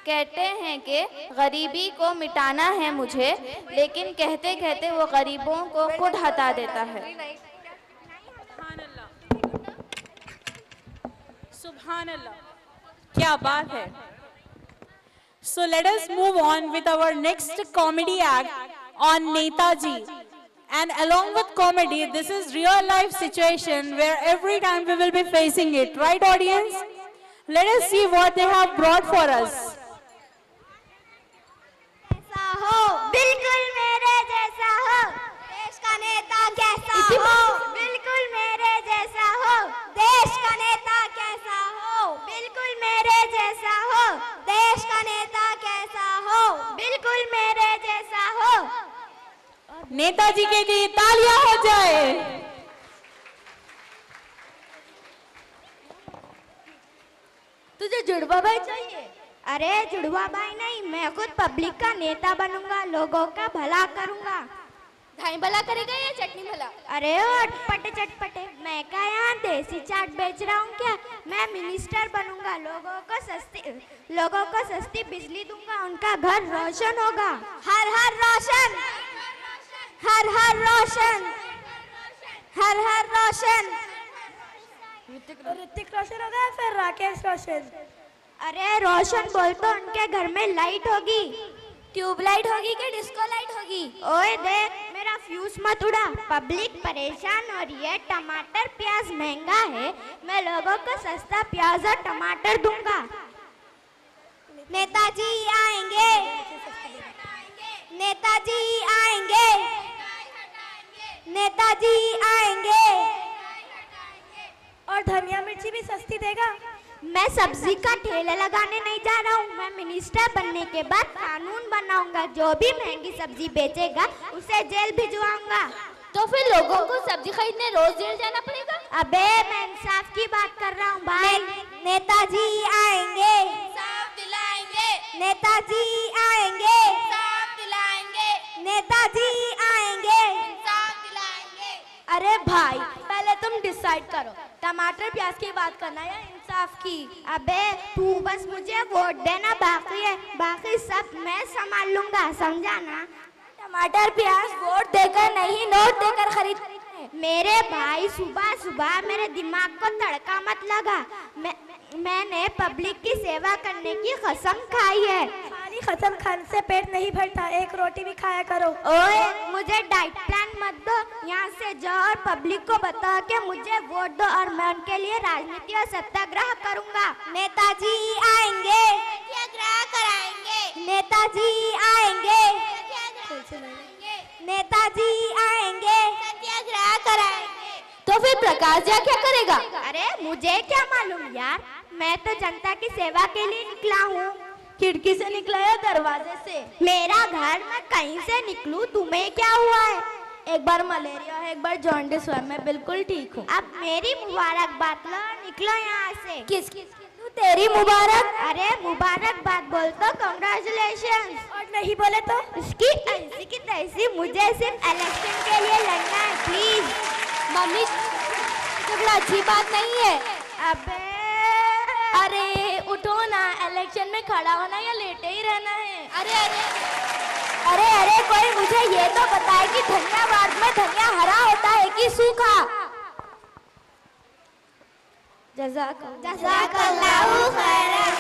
कहते हैं कि गरीबी को मिटाना है मुझे, लेकिन कहते कहते वो गरीबों को खुद हटा देता है। सुभान अल्लाह, क्या बात है। So let us move on with our next comedy act on Netaji. And along with comedy, this is real life situation where every time we will be facing it, right audience? Let us see what they have brought for us. कैसा हो, बिल्कुल मेरे जैसा हो, देश का नेता कैसा हो, बिल्कुल मेरे जैसा हो, देश का नेता कैसा हो, बिल्कुल मेरे जैसा हो, देश का नेता कैसा हो, बिल्कुल मेरे जैसा हो। नेताजी के लिए तालियां हो जाए। तुझे जुड़वा भाई चाहिए? अरे जुड़वा भाई नहीं, मैं खुद पब्लिक का नेता बनूंगा, लोगों का भला करूंगा। धाई भला करेगा या चटनी भला? अरे अटपटे चटपटे, मैं क्या यहाँ देसी चाट बेच रहा हूँ क्या? मैं मिनिस्टर बनूंगा, लोगों को सस्ती बिजली दूंगा, उनका घर रोशन होगा। हर हर रोशन, हर हर रोशन, हर हर रोशन। ऋतिक रोशन होगा फिर राकेश रोशन? अरे रोशन बोल तो उनके घर में लाइट होगी। ट्यूबलाइट होगी कि डिस्को लाइट होगी? ओए देख, मेरा फ्यूज मत उड़ा। पब्लिक परेशान हो रही है, टमाटर प्याज महंगा है, मैं लोगों को सस्ता प्याज और टमाटर दूंगा। नेताजी आएंगे, नेताजी आएंगे, नेताजी आएंगे। और धनिया मिर्ची भी सस्ती देगा? मैं सब्जी का ठेला लगाने नहीं जा रहा हूँ, मैं मिनिस्टर बनने के बाद कानून बनाऊंगा, जो भी महंगी सब्जी बेचेगा उसे जेल भिजवाऊंगा। तो फिर लोगों को सब्जी खरीदने रोज जेल जाना पड़ेगा? अबे मैं इंसाफ की बात कर रहा हूँ भाई। नेताजी आएंगे, इंसाफ दिलाएंगे, नेताजी आएंगे, इंसाफ दिलाएंगे, नेताजी आएंगे, इंसाफ दिलाएंगे। अरे भाई पहले तुम डिसाइड करो, टमाटर प्याज की बात करना या इंसाफ की? अबे तू बस मुझे वोट देना बाकी है, बाकी सब मैं संभाल लूंगा, समझा ना? टमाटर प्याज वोट देकर नहीं, नोट देकर खरीद। मेरे भाई सुबह सुबह मेरे दिमाग को तड़का मत लगा। मैंने पब्लिक की सेवा करने की कसम खाई है। खाली कसम खाने से पेट नहीं भरता, एक रोटी भी खाया करो। ओए मुझे डाइट प्लान मत दो, यहाँ से जाओ और पब्लिक को बता के मुझे वोट दो और मैं उनके लिए राजनीति और सत्याग्रह करूँगा। नेताजी आएंगे, सत्याग्रह कराएंगे, नेताजी आएंगे, नेताजी आएंगे, सत्याग्रह कराएंगे। तो फिर प्रकाश झा क्या करेगा? अरे मुझे क्या मालूम यार, मैं तो जनता की सेवा के लिए निकला हूँ। खिड़की से निकला या दरवाजे से? मेरा घर, मैं कहीं से निकलूं, तुम्हें क्या हुआ है? एक बार मलेरिया है, एक बार जॉन्डिस हुआ, मैं बिल्कुल ठीक हूँ। अब मेरी मुबारकबाद लो, निकलो यहाँ से। किस तेरी मुबारक? अरे मुबारकबाद बोल तो कांग्रेचुलेशन, और नहीं बोले तो? उसकी ऐसी की तैसी, मुझे सिर्फ इलेक्शन के लिए लड़ना है, प्लीज। मम्मी झगड़ा अच्छी बात नहीं है। अबे अरे उठो ना, इलेक्शन में खड़ा होना या लेटे ही रहना है? अरे अरे अरे अरे कोई मुझे ये तो बताए कि धनियावाद में धनिया हरा होता है कि सूखा? जज़ाकल्लाहु खैरन।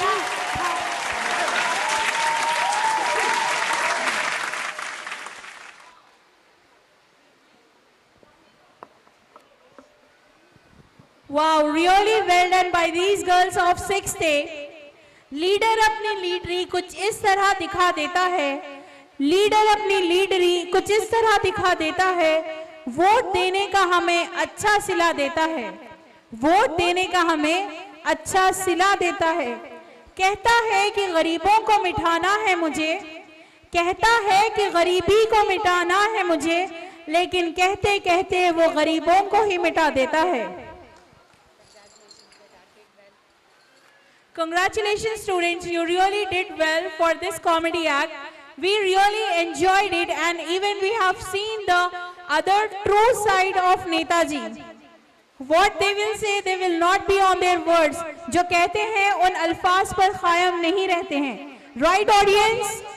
Wow, really well done by these girls of 6th A. Leader अपनी लीडरी कुछ इस तरह दिखा देता है, लीडर अपनी लीडरी कुछ इस तरह दिखा देता है, वोट देने का हमें अच्छा सिला देता है, वोट देने का हमें अच्छा सिला देता है। कहता है कि गरीबों को मिटाना है मुझे, कहता है कि गरीबी को मिटाना है मुझे, लेकिन कहते कहते वो गरीबों को ही मिटा देता है। Congratulations students, you really did well for this comedy act. We really enjoyed it and even we have seen the other true side of Netaji. What they will say, they will not be on their words. जो कहते हैं उन अल्फाज पर कायम नहीं रहते हैं, Right, audience?